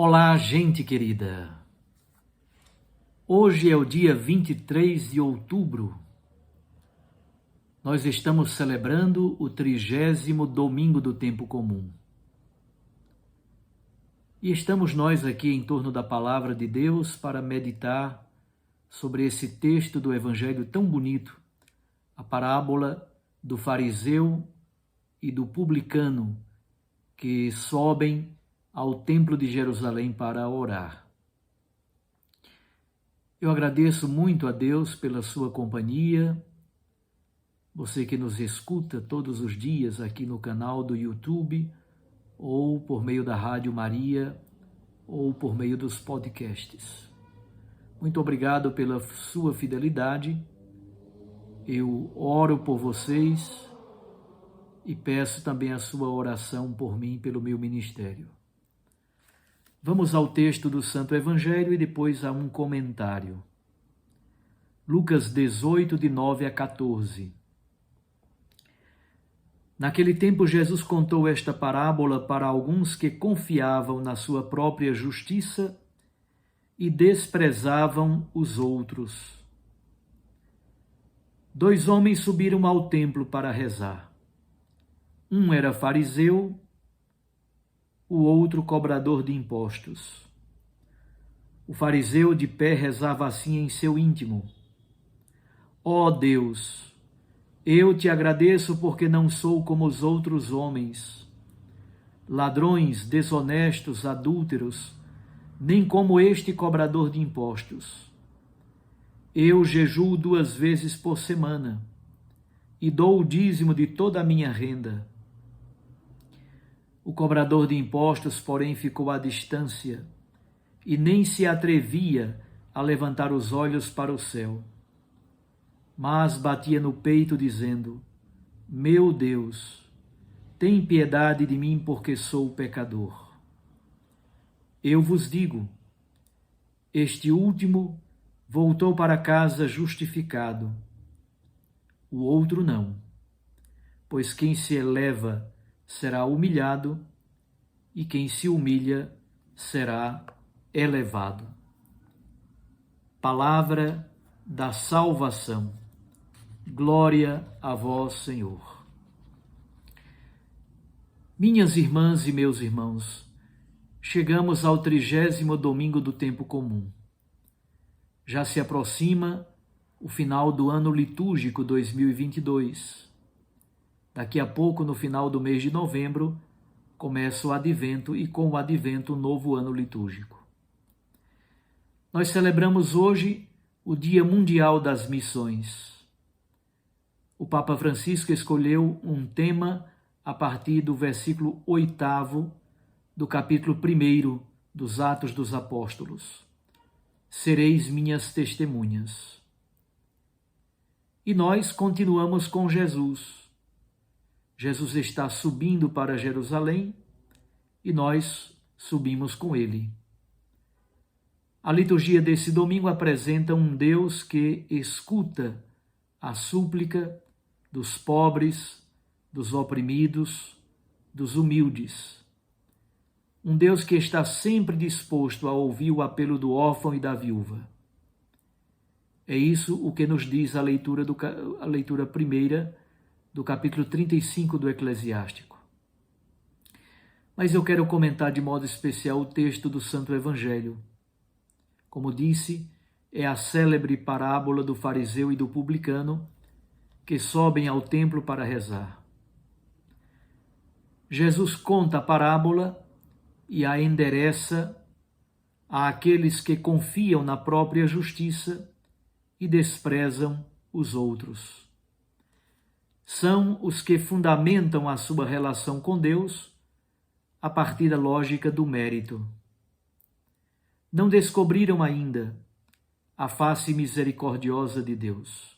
Olá, gente querida! Hoje é o dia 23 de outubro. Nós estamos celebrando o 30º domingo do tempo comum. E estamos nós aqui em torno da palavra de Deus para meditar sobre esse texto do Evangelho tão bonito, a parábola do fariseu e do publicano que sobem ao Templo de Jerusalém para orar. Eu agradeço muito a Deus pela sua companhia, você que nos escuta todos os dias aqui no canal do YouTube, ou por meio da Rádio Maria, ou por meio dos podcasts. Muito obrigado pela sua fidelidade. Eu oro por vocês e peço também a sua oração por mim, pelo meu ministério. Vamos ao texto do Santo Evangelho e depois a um comentário. Lucas 18, de 9 a 14. Naquele tempo, Jesus contou esta parábola para alguns que confiavam na sua própria justiça e desprezavam os outros. 2 homens subiram ao templo para rezar. Um era fariseu, o outro cobrador de impostos. O fariseu de pé rezava assim em seu íntimo: Ó Deus, eu te agradeço porque não sou como os outros homens, ladrões, desonestos, adúlteros, nem como este cobrador de impostos. Eu jejuo 2 vezes por semana e dou o dízimo de toda a minha renda. O cobrador de impostos, porém, ficou à distância e nem se atrevia a levantar os olhos para o céu, mas batia no peito dizendo: Meu Deus, tem piedade de mim porque sou pecador. Eu vos digo, este último voltou para casa justificado, o outro não, pois quem se eleva será humilhado, e quem se humilha será elevado. Palavra da salvação. Glória a vós, Senhor. Minhas irmãs e meus irmãos, chegamos ao 30º domingo do tempo comum. Já se aproxima o final do ano litúrgico 2022. Daqui a pouco, no final do mês de novembro, começa o Advento e com o Advento, o novo ano litúrgico. Nós celebramos hoje o Dia Mundial das Missões. O Papa Francisco escolheu um tema a partir do versículo 8º do capítulo 1º dos Atos dos Apóstolos. Sereis minhas testemunhas. E nós continuamos com Jesus. Jesus está subindo para Jerusalém e nós subimos com ele. A liturgia desse domingo apresenta um Deus que escuta a súplica dos pobres, dos oprimidos, dos humildes. Um Deus que está sempre disposto a ouvir o apelo do órfão e da viúva. É isso o que nos diz a leitura primeira do capítulo 35 do Eclesiástico. Mas eu quero comentar de modo especial o texto do Santo Evangelho. Como disse, é a célebre parábola do fariseu e do publicano que sobem ao templo para rezar. Jesus conta a parábola e a endereça àqueles que confiam na própria justiça e desprezam os outros. São os que fundamentam a sua relação com Deus a partir da lógica do mérito. Não descobriram ainda a face misericordiosa de Deus.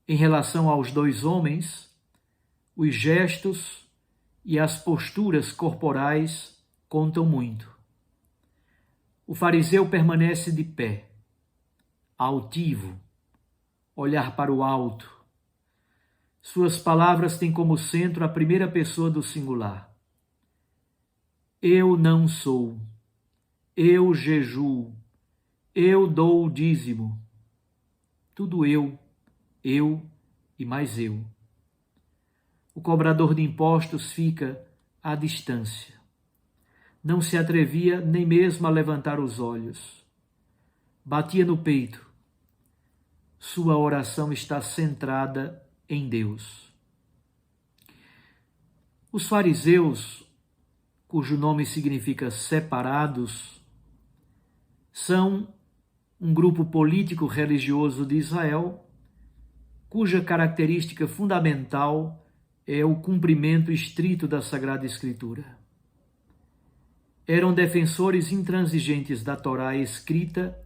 Em relação aos 2 homens, os gestos e as posturas corporais contam muito. O fariseu permanece de pé, altivo, olhar para o alto. Suas palavras têm como centro a primeira pessoa do singular. eu não sou, eu jejuo, eu dou o dízimo. Tudo eu e mais eu. O cobrador de impostos fica à distância. Não se atrevia nem mesmo a levantar os olhos. Batia no peito. Sua oração está centrada em Deus. Os fariseus, cujo nome significa separados, são um grupo político-religioso de Israel, cuja característica fundamental é o cumprimento estrito da Sagrada Escritura. Eram defensores intransigentes da Torá escrita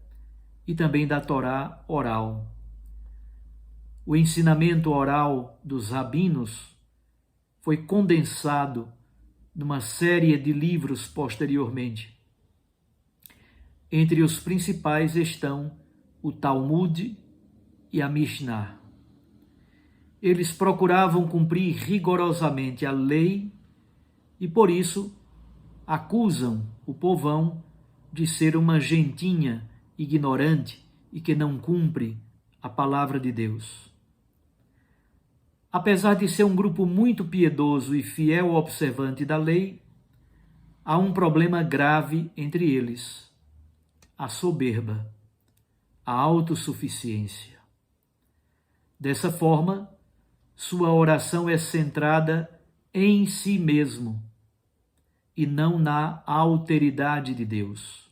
e também da Torá oral. O ensinamento oral dos rabinos foi condensado numa série de livros posteriormente. Entre os principais estão o Talmud e a Mishnah. Eles procuravam cumprir rigorosamente a lei e, por isso, acusam o povão de ser uma gentinha ignorante e que não cumpre a palavra de Deus. Apesar de ser um grupo muito piedoso e fiel observante da lei, há um problema grave entre eles: a soberba, a autossuficiência. Dessa forma, sua oração é centrada em si mesmo e não na alteridade de Deus.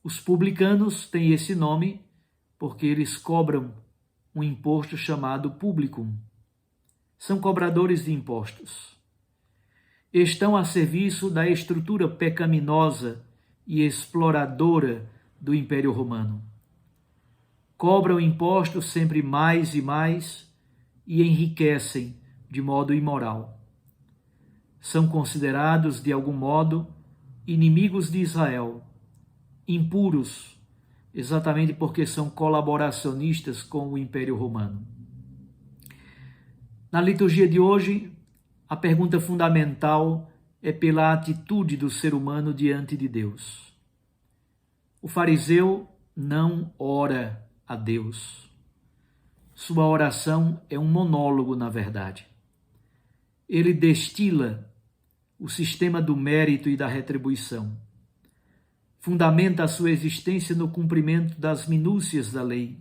Os publicanos têm esse nome porque eles cobram um imposto chamado publicum. São cobradores de impostos. Estão a serviço da estrutura pecaminosa e exploradora do Império Romano. Cobram impostos sempre mais e mais e enriquecem de modo imoral. São considerados, de algum modo, inimigos de Israel, impuros, exatamente porque são colaboracionistas com o Império Romano. Na liturgia de hoje, a pergunta fundamental é pela atitude do ser humano diante de Deus. O fariseu não ora a Deus. Sua oração é um monólogo, na verdade. Ele destila o sistema do mérito e da retribuição. Fundamenta a sua existência no cumprimento das minúcias da lei.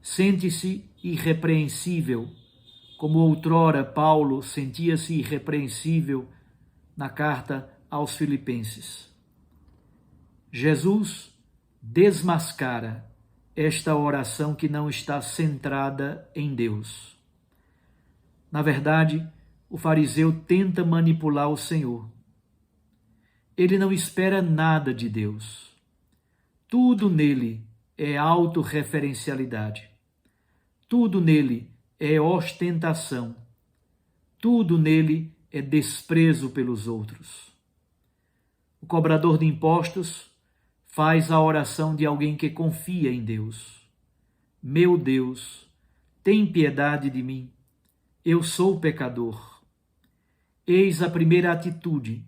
Sente-se irrepreensível, como outrora Paulo sentia-se irrepreensível na carta aos Filipenses. Jesus desmascara esta oração que não está centrada em Deus. Na verdade, o fariseu tenta manipular o Senhor. Ele não espera nada de Deus. Tudo nele é autorreferencialidade. Tudo nele é ostentação. Tudo nele é desprezo pelos outros. O cobrador de impostos faz a oração de alguém que confia em Deus. Meu Deus, tem piedade de mim. Eu sou pecador. Eis a primeira atitude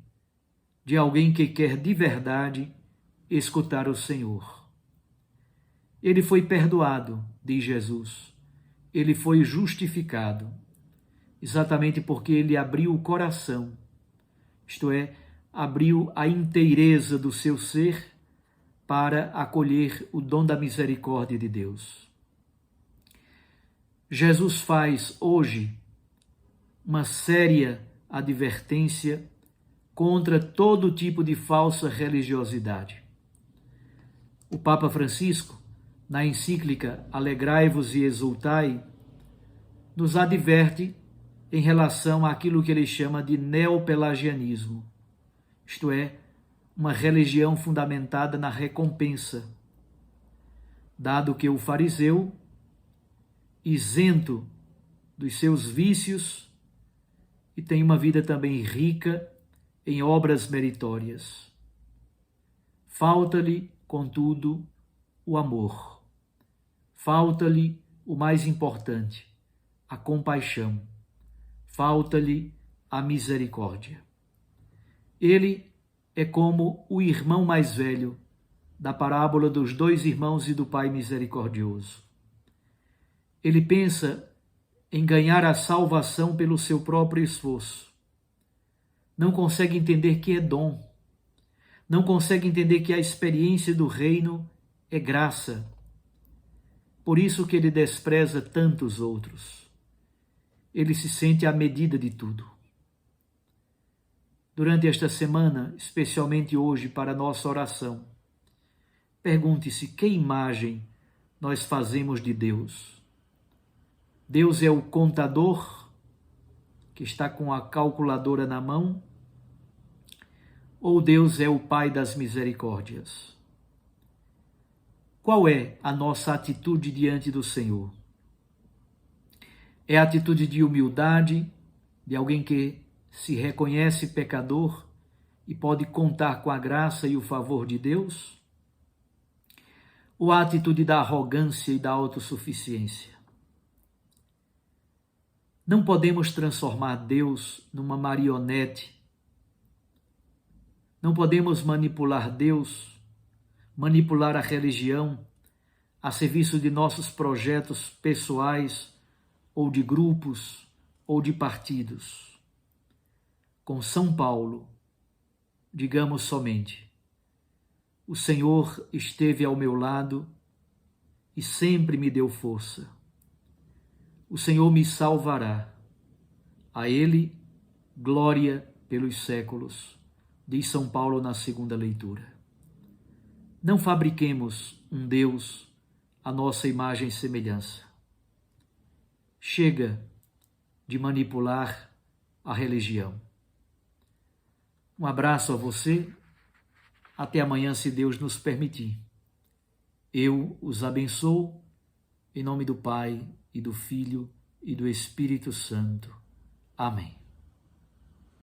de alguém que quer de verdade escutar o Senhor. Ele foi perdoado, diz Jesus. Ele foi justificado, exatamente porque ele abriu o coração, isto é, abriu a inteireza do seu ser para acolher o dom da misericórdia de Deus. Jesus faz hoje uma séria advertência contra todo tipo de falsa religiosidade. O Papa Francisco, na encíclica Alegrai-vos e Exultai, nos adverte em relação àquilo que ele chama de neopelagianismo, isto é, uma religião fundamentada na recompensa, dado que o fariseu, isento dos seus vícios, e tem uma vida também rica em obras meritórias. Falta-lhe, contudo, o amor. Falta-lhe o mais importante, a compaixão. Falta-lhe a misericórdia. Ele é como o irmão mais velho da parábola dos 2 irmãos e do Pai misericordioso. Ele pensa em ganhar a salvação pelo seu próprio esforço. Não consegue entender que é dom. Não consegue entender que a experiência do reino é graça. Por isso que ele despreza tantos outros. Ele se sente à medida de tudo. Durante esta semana, especialmente hoje para a nossa oração, pergunte-se que imagem nós fazemos de Deus. Deus é o contador que está com a calculadora na mão? Ou Deus é o Pai das misericórdias? Qual é a nossa atitude diante do Senhor? É a atitude de humildade, de alguém que se reconhece pecador e pode contar com a graça e o favor de Deus? Ou a atitude da arrogância e da autossuficiência? Não podemos transformar Deus numa marionete. Não podemos manipular Deus, manipular a religião a serviço de nossos projetos pessoais ou de grupos ou de partidos. Com São Paulo, digamos somente: o Senhor esteve ao meu lado e sempre me deu força. O Senhor me salvará. A Ele, glória pelos séculos, diz São Paulo na segunda leitura. Não fabriquemos um Deus à nossa imagem e semelhança. Chega de manipular a religião. Um abraço a você. Até amanhã, se Deus nos permitir. Eu os abençoo, em nome do Pai, e do Filho, e do Espírito Santo. Amém.